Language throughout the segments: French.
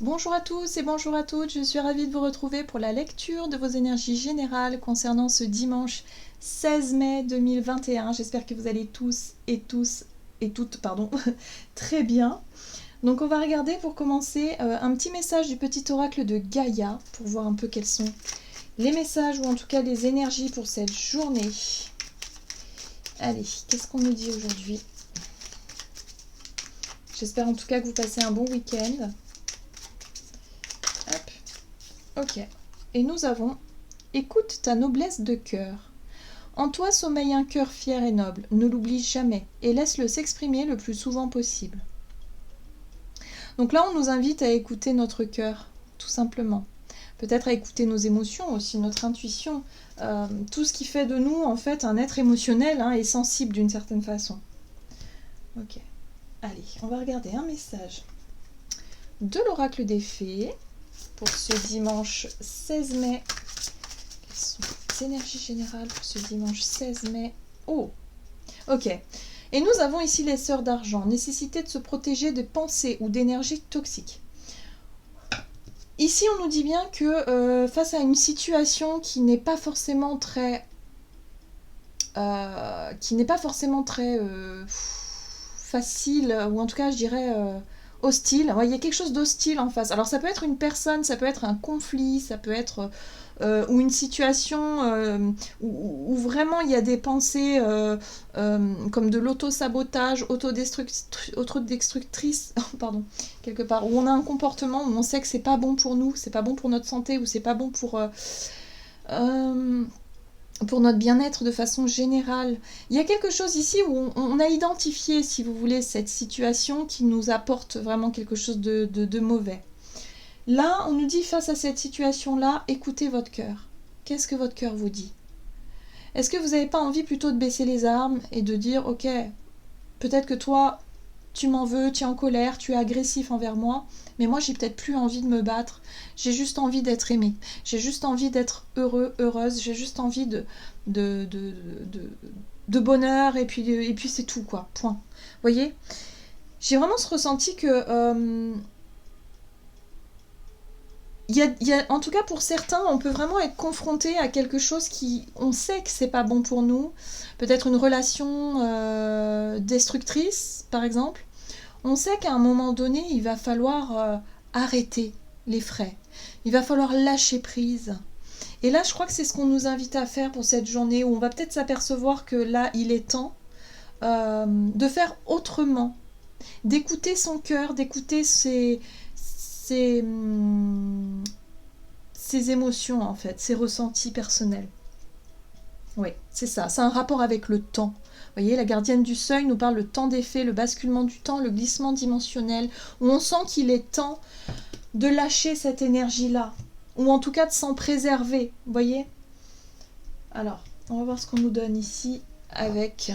Bonjour à tous et bonjour à toutes, je suis ravie de vous retrouver pour la lecture de vos énergies générales concernant ce dimanche 16 mai 2021. J'espère que vous allez tous et toutes, très bien. Donc on va regarder pour commencer un petit message du petit oracle de Gaïa pour voir un peu quels sont les messages ou en tout cas les énergies pour cette journée. Allez, qu'est-ce qu'on nous dit aujourd'hui? J'espère en tout cas que vous passez un bon week-end. Ok. Et nous avons « Écoute ta noblesse de cœur. En toi sommeille un cœur fier et noble. Ne l'oublie jamais et laisse-le s'exprimer le plus souvent possible. » Donc là, on nous invite à écouter notre cœur, tout simplement. Peut-être à écouter nos émotions aussi, notre intuition. Tout ce qui fait de nous, en fait, un être émotionnel et sensible d'une certaine façon. Ok. Allez, on va regarder un message de l'oracle des fées pour ce dimanche 16 mai. Quelles sont les énergies générales pour ce dimanche 16 mai? Oh, ok. Et nous avons ici les sœurs d'argent. Nécessité de se protéger des pensées ou d'énergies toxiques. Ici, on nous dit bien que face à une situation qui n'est pas forcément très... facile, ou en tout cas, je dirais... hostile. Ouais, il y a quelque chose d'hostile en face. Alors ça peut être une personne, ça peut être un conflit, ça peut être ou une situation où vraiment il y a des pensées comme de l'auto-sabotage, autodestructrice, pardon, quelque part, où on a un comportement où on sait que c'est pas bon pour nous, c'est pas bon pour notre santé, ou c'est pas bon pour notre bien-être de façon générale. Il y a quelque chose ici où on a identifié, si vous voulez, cette situation qui nous apporte vraiment quelque chose de mauvais. Là, on nous dit face à cette situation-là, écoutez votre cœur. Qu'est-ce que votre cœur vous dit? Est-ce que vous n'avez pas envie plutôt de baisser les armes et de dire, ok, peut-être que toi, tu m'en veux, tu es en colère, tu es agressif envers moi, mais moi, j'ai peut-être plus envie de me battre. J'ai juste envie d'être aimée. J'ai juste envie d'être heureux, heureuse. J'ai juste envie de, bonheur, et puis c'est tout, quoi. Point. Vous voyez? J'ai vraiment ce ressenti que... en tout cas pour certains, on peut vraiment être confronté à quelque chose qui, on sait que c'est pas bon pour nous, peut-être une relation destructrice par exemple. On sait qu'à un moment donné, il va falloir arrêter les frais, il va falloir lâcher prise. Et là, je crois que c'est ce qu'on nous invite à faire pour cette journée, où on va peut-être s'apercevoir que là, il est temps de faire autrement, d'écouter son cœur, d'écouter ses, ses émotions en fait, ses ressentis personnels. Oui, c'est ça, c'est un rapport avec le temps. Vous voyez, la gardienne du seuil nous parle le temps des faits, le basculement du temps, le glissement dimensionnel, où on sent qu'il est temps de lâcher cette énergie-là, ou en tout cas de s'en préserver, vous voyez. Alors, on va voir ce qu'on nous donne ici avec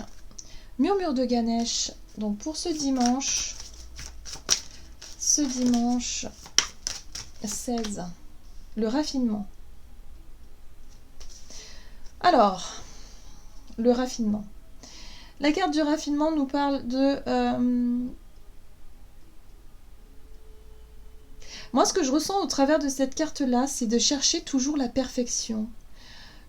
Murmure de Ganesh. Donc pour ce dimanche 16, le raffinement. Alors, le raffinement. La carte du raffinement nous parle de... Moi, ce que je ressens au travers de cette carte-là, c'est de chercher toujours la perfection.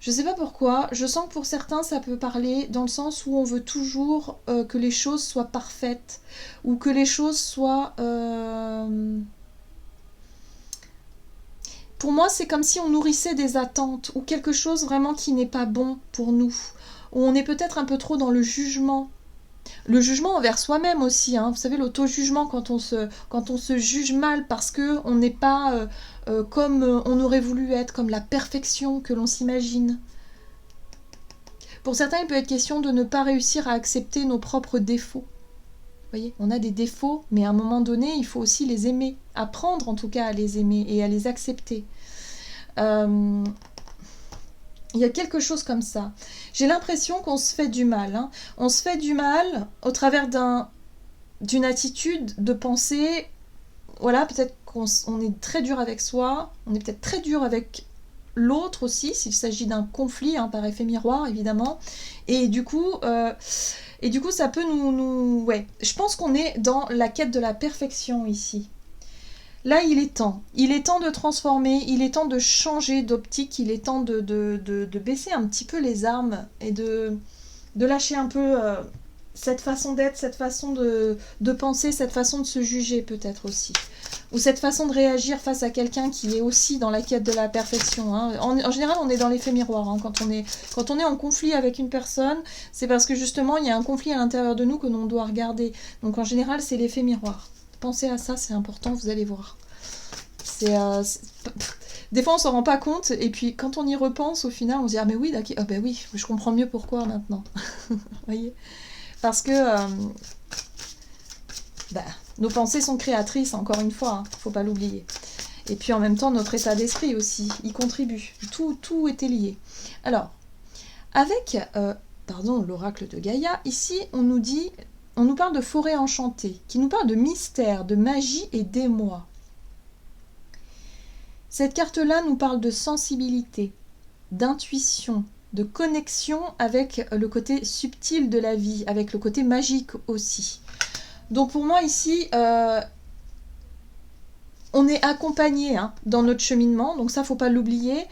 Je ne sais pas pourquoi, je sens que pour certains, ça peut parler dans le sens où on veut toujours que les choses soient parfaites, ou que les choses soient... Pour moi, c'est comme si on nourrissait des attentes, ou quelque chose vraiment qui n'est pas bon pour nous, où on est peut-être un peu trop dans le jugement. Le jugement envers soi-même aussi, vous savez, l'auto-jugement quand on se juge mal parce qu'on n'est pas comme on aurait voulu être, comme la perfection que l'on s'imagine. Pour certains, il peut être question de ne pas réussir à accepter nos propres défauts. Vous voyez, on a des défauts, mais à un moment donné, il faut aussi les aimer, apprendre en tout cas à les aimer et à les accepter. Il y a quelque chose comme ça. J'ai l'impression qu'on se fait du mal. On se fait du mal au travers d'une attitude de pensée. Voilà, peut-être qu'on est très dur avec soi, on est peut-être très dur avec l'autre aussi, s'il s'agit d'un conflit, par effet miroir, évidemment. Et du coup, ça peut nous... Ouais, je pense qu'on est dans la quête de la perfection ici. Là, il est temps. Il est temps de transformer, il est temps de changer d'optique, il est temps de baisser un petit peu les armes et de lâcher un peu cette façon d'être, cette façon de penser, cette façon de se juger peut-être aussi. Ou cette façon de réagir face à quelqu'un qui est aussi dans la quête de la perfection. Hein. En général, on est dans l'effet miroir. Hein. Quand on est en conflit avec une personne, c'est parce que justement, il y a un conflit à l'intérieur de nous que l'on doit regarder. Donc en général, c'est l'effet miroir. Pensez à ça, c'est important, vous allez voir. Des fois, on s'en rend pas compte, et puis quand on y repense, au final, on se dit « Ah mais oui, d'accord, ah ben oui, je comprends mieux pourquoi maintenant. » Vous voyez? Parce que nos pensées sont créatrices, encore une fois, hein, faut pas l'oublier. Et puis en même temps, notre état d'esprit aussi, y contribue. Tout était lié. Alors, avec l'oracle de Gaïa, ici, on nous parle de forêt enchantée, qui nous parle de mystère, de magie et d'émoi. Cette carte-là nous parle de sensibilité, d'intuition, de connexion avec le côté subtil de la vie, avec le côté magique aussi. Donc pour moi ici, on est accompagné dans notre cheminement, donc ça faut pas l'oublier.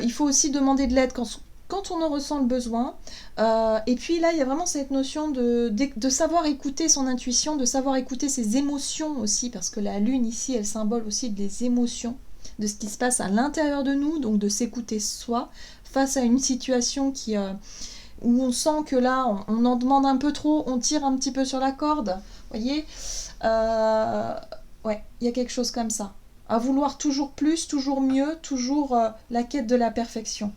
Il faut aussi demander de l'aide quand on en ressent le besoin. Et puis là, il y a vraiment cette notion de savoir écouter son intuition, de savoir écouter ses émotions aussi, parce que la lune ici, elle symbole aussi des émotions, de ce qui se passe à l'intérieur de nous, donc de s'écouter soi, face à une situation où on sent que là, on en demande un peu trop, on tire un petit peu sur la corde, vous voyez, ouais, il y a quelque chose comme ça. À vouloir toujours plus, toujours mieux, toujours la quête de la perfection.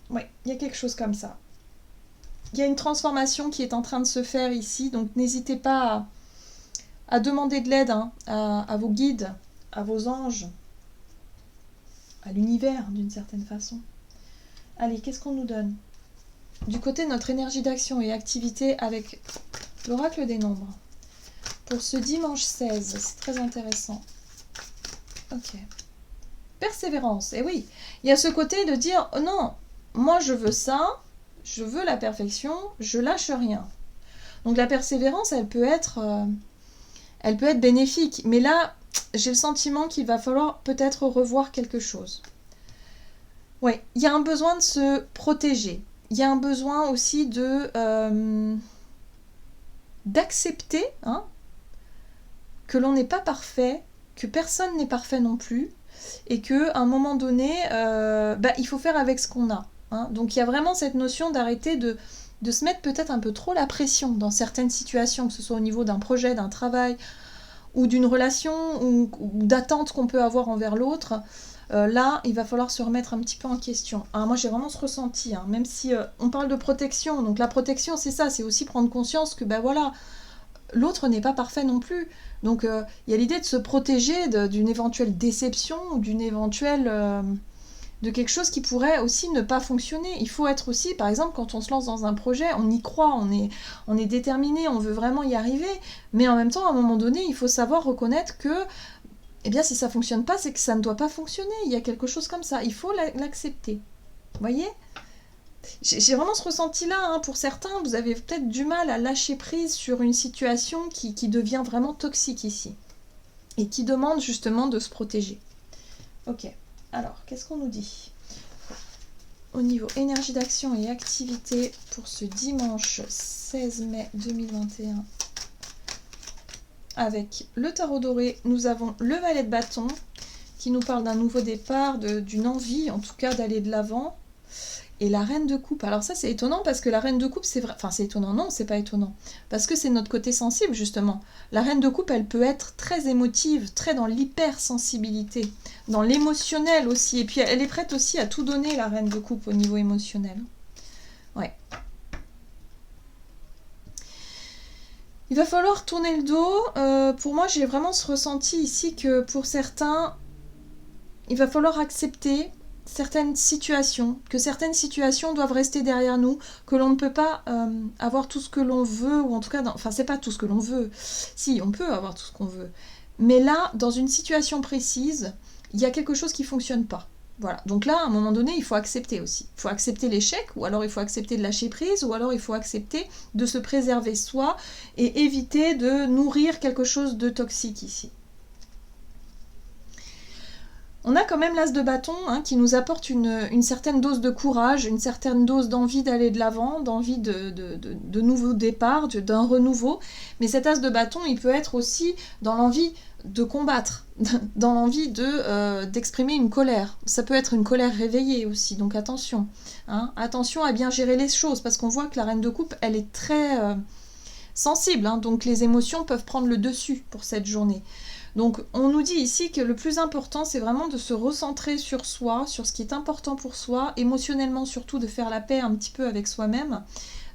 Ouais, il y a quelque chose comme ça. Il y a une transformation qui est en train de se faire ici, donc n'hésitez pas à demander de l'aide à vos guides, à vos anges, à l'univers d'une certaine façon. Allez, qu'est-ce qu'on nous donne? Du côté de notre énergie d'action et activité avec l'oracle des nombres. Pour ce dimanche 16, c'est très intéressant. Ok. Persévérance, et oui, il y a ce côté de dire, oh non, moi je veux ça, je veux la perfection, je lâche rien. Donc la persévérance, elle peut être bénéfique, mais là, j'ai le sentiment qu'il va falloir peut-être revoir quelque chose. Oui, il y a un besoin de se protéger. Il y a un besoin aussi d'accepter que l'on n'est pas parfait, que personne n'est parfait non plus, et qu'à un moment donné, il faut faire avec ce qu'on a. Donc il y a vraiment cette notion d'arrêter de se mettre peut-être un peu trop la pression dans certaines situations, que ce soit au niveau d'un projet, d'un travail, ou d'une relation, ou d'attente qu'on peut avoir envers l'autre. Là, il va falloir se remettre un petit peu en question. Moi, j'ai vraiment ce ressenti, même si on parle de protection. Donc la protection, c'est ça, c'est aussi prendre conscience que, l'autre n'est pas parfait non plus. Donc il y a l'idée de se protéger d'une éventuelle déception ou d'une éventuelle... de quelque chose qui pourrait aussi ne pas fonctionner. Il faut être aussi, par exemple, quand on se lance dans un projet, on y croit, on est déterminé, on veut vraiment y arriver, mais en même temps, à un moment donné, il faut savoir reconnaître que, si ça fonctionne pas, c'est que ça ne doit pas fonctionner. Il y a quelque chose comme ça. Il faut l'accepter. Vous voyez ? J'ai vraiment ce ressenti-là. Pour certains, vous avez peut-être du mal à lâcher prise sur une situation qui devient vraiment toxique ici. Et qui demande justement de se protéger. Ok. Alors, qu'est-ce qu'on nous dit? Au niveau énergie d'action et activité pour ce dimanche 16 mai 2021. Avec le tarot doré, nous avons le valet de bâton qui nous parle d'un nouveau départ, d'une envie en tout cas d'aller de l'avant. Et la reine de coupe, alors ça c'est étonnant parce que la reine de coupe c'est vrai, enfin c'est étonnant, non c'est pas étonnant, parce que c'est notre côté sensible justement. La reine de coupe elle peut être très émotive, très dans l'hypersensibilité, dans l'émotionnel aussi, et puis elle est prête aussi à tout donner la reine de coupe au niveau émotionnel. Ouais. Il va falloir tourner le dos, pour moi j'ai vraiment ce ressenti ici que pour certains, il va falloir accepter certaines situations, que certaines situations doivent rester derrière nous, que l'on ne peut pas avoir tout ce que l'on veut, ou en tout cas, c'est pas tout ce que l'on veut, si, on peut avoir tout ce qu'on veut, mais là, dans une situation précise, il y a quelque chose qui fonctionne pas. Voilà, donc là, à un moment donné, il faut accepter aussi. Il faut accepter l'échec, ou alors il faut accepter de lâcher prise, ou alors il faut accepter de se préserver soi et éviter de nourrir quelque chose de toxique ici. On a quand même l'as de bâton qui nous apporte une certaine dose de courage, une certaine dose d'envie d'aller de l'avant, d'envie de nouveau départ, d'un renouveau. Mais cet as de bâton, il peut être aussi dans l'envie de combattre, dans l'envie d'exprimer une colère. Ça peut être une colère réveillée aussi, donc attention. Attention à bien gérer les choses, parce qu'on voit que la reine de coupe, elle est très sensible, donc les émotions peuvent prendre le dessus pour cette journée. Donc on nous dit ici que le plus important, c'est vraiment de se recentrer sur soi, sur ce qui est important pour soi, émotionnellement surtout de faire la paix un petit peu avec soi-même,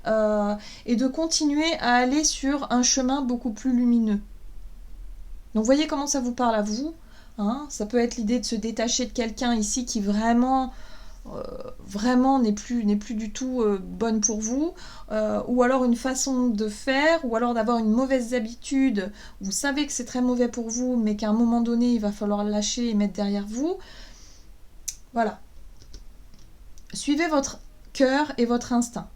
et de continuer à aller sur un chemin beaucoup plus lumineux. Donc voyez comment ça vous parle à vous. Ça peut être l'idée de se détacher de quelqu'un ici qui vraiment n'est plus du tout bonne pour vous, ou alors une façon de faire, ou alors d'avoir une mauvaise habitude, vous savez que c'est très mauvais pour vous, mais qu'à un moment donné, il va falloir lâcher et mettre derrière vous. Voilà. Suivez votre cœur et votre instinct.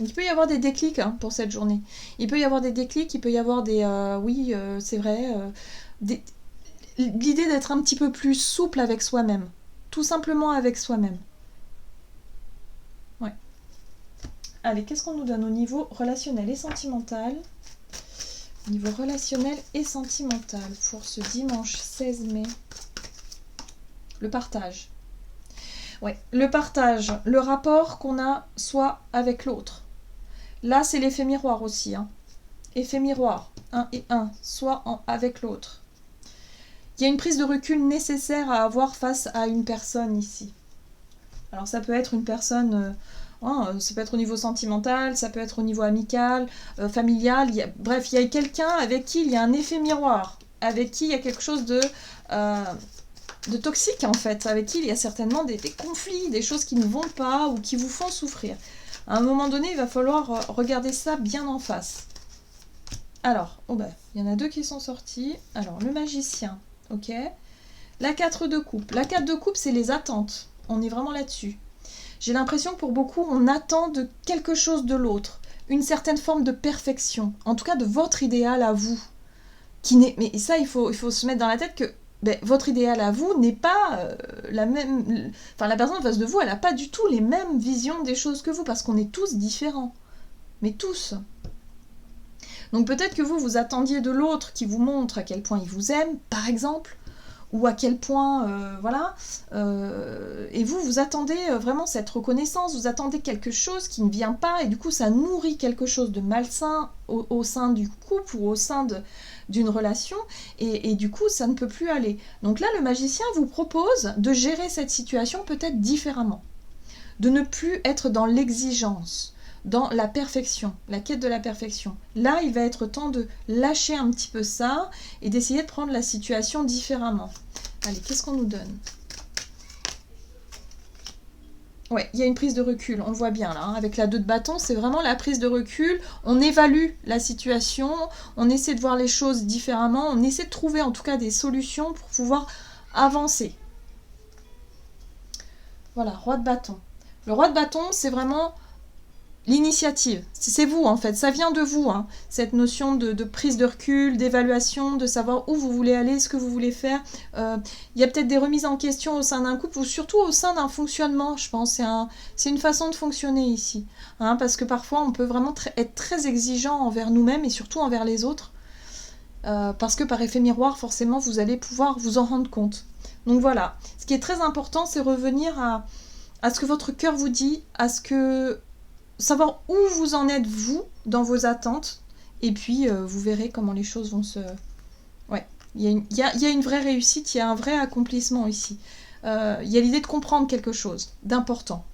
Il peut y avoir des déclics pour cette journée. Il peut y avoir des déclics, il peut y avoir des... c'est vrai... l'idée d'être un petit peu plus souple avec soi-même. Tout simplement avec soi-même. Ouais. Allez, qu'est-ce qu'on nous donne au niveau relationnel et sentimental? Au niveau relationnel et sentimental pour ce dimanche 16 mai. Le partage. Ouais, le partage, le rapport qu'on a soit avec l'autre. Là, c'est l'effet miroir aussi. Effet miroir, 1 et 1, soit avec l'autre. Il y a une prise de recul nécessaire à avoir face à une personne ici. Alors ça peut être une personne, ça peut être au niveau sentimental, ça peut être au niveau amical, familial, bref, il y a quelqu'un avec qui il y a un effet miroir, avec qui il y a quelque chose de toxique en fait, avec qui il y a certainement des conflits, des choses qui ne vont pas ou qui vous font souffrir. À un moment donné, il va falloir regarder ça bien en face. Alors, il y en a deux qui sont sortis. Alors, le magicien, ok. La 4 de coupe. La 4 de coupe, c'est les attentes. On est vraiment là-dessus. J'ai l'impression que pour beaucoup, on attend de quelque chose de l'autre. Une certaine forme de perfection. En tout cas, de votre idéal à vous. Mais ça, il faut se mettre dans la tête que votre idéal à vous n'est pas la même... Enfin, la personne en face de vous, elle n'a pas du tout les mêmes visions des choses que vous, parce qu'on est tous différents. Mais tous. Donc peut-être que vous attendiez de l'autre qui vous montre à quel point il vous aime, par exemple, ou à quel point, et vous attendez vraiment cette reconnaissance, vous attendez quelque chose qui ne vient pas, et du coup ça nourrit quelque chose de malsain au sein du couple ou au sein d'une relation, et du coup ça ne peut plus aller. Donc là le magicien vous propose de gérer cette situation peut-être différemment, de ne plus être dans l'exigence, dans la perfection, la quête de la perfection. Là, il va être temps de lâcher un petit peu ça et d'essayer de prendre la situation différemment. Allez, qu'est-ce qu'on nous donne? Ouais, il y a une prise de recul, on le voit bien là, avec la 2 de bâton, c'est vraiment la prise de recul. On évalue la situation, on essaie de voir les choses différemment, on essaie de trouver en tout cas des solutions pour pouvoir avancer. Voilà, roi de bâton. Le roi de bâton, c'est vraiment... l'initiative, c'est vous en fait, ça vient de vous, cette notion de prise de recul, d'évaluation, de savoir où vous voulez aller, ce que vous voulez faire. Il y a peut-être des remises en question au sein d'un couple ou surtout au sein d'un fonctionnement, je pense. C'est une façon de fonctionner ici, parce que parfois on peut vraiment être très exigeant envers nous-mêmes et surtout envers les autres, parce que par effet miroir, forcément, vous allez pouvoir vous en rendre compte. Donc voilà, ce qui est très important, c'est revenir à ce que votre cœur vous dit, à ce que... savoir où vous en êtes, vous, dans vos attentes, et puis vous verrez comment les choses vont se... Ouais, il y a une vraie réussite, il y a un vrai accomplissement ici. Il y a l'idée de comprendre quelque chose d'important.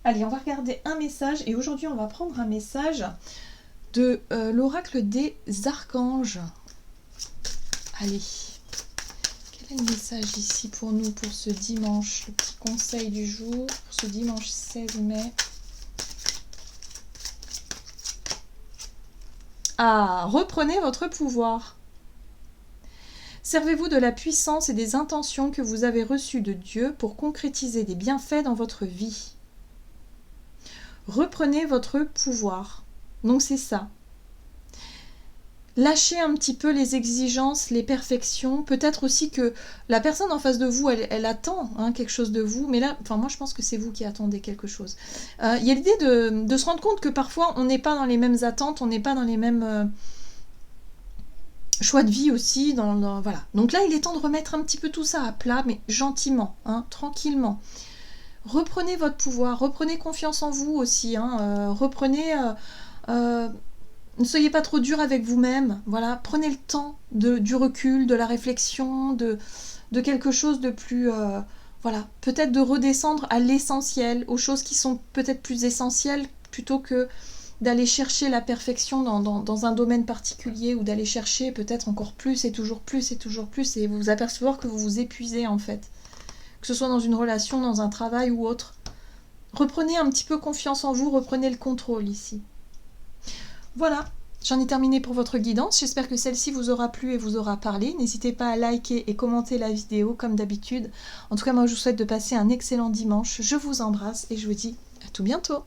Allez, on va regarder un message, et aujourd'hui on va prendre un message de l'oracle des archanges. Allez, quel est le message ici pour nous, pour ce dimanche, le petit conseil du jour, pour ce dimanche 16 mai. Ah, reprenez votre pouvoir. Servez-vous de la puissance et des intentions que vous avez reçues de Dieu pour concrétiser des bienfaits dans votre vie. Reprenez votre pouvoir. Donc c'est ça. Lâchez un petit peu les exigences, les perfections. Peut-être aussi que la personne en face de vous, elle attend quelque chose de vous. Mais là, moi je pense que c'est vous qui attendez quelque chose. Il y a l'idée de se rendre compte que parfois on n'est pas dans les mêmes attentes, on n'est pas dans les mêmes choix de vie aussi. Voilà. Donc là, il est temps de remettre un petit peu tout ça à plat, mais gentiment, tranquillement. Reprenez votre pouvoir, reprenez confiance en vous aussi. Reprenez... ne soyez pas trop dur avec vous-même, voilà, prenez le temps du recul, de la réflexion, de quelque chose de plus... voilà, peut-être de redescendre à l'essentiel, aux choses qui sont peut-être plus essentielles, plutôt que d'aller chercher la perfection dans un domaine particulier, ou d'aller chercher peut-être encore plus et toujours plus et toujours plus, et vous apercevoir que vous vous épuisez en fait. Que ce soit dans une relation, dans un travail ou autre. Reprenez un petit peu confiance en vous, reprenez le contrôle ici. Voilà, j'en ai terminé pour votre guidance. J'espère que celle-ci vous aura plu et vous aura parlé. N'hésitez pas à liker et commenter la vidéo comme d'habitude. En tout cas, moi je vous souhaite de passer un excellent dimanche. Je vous embrasse et je vous dis à tout bientôt.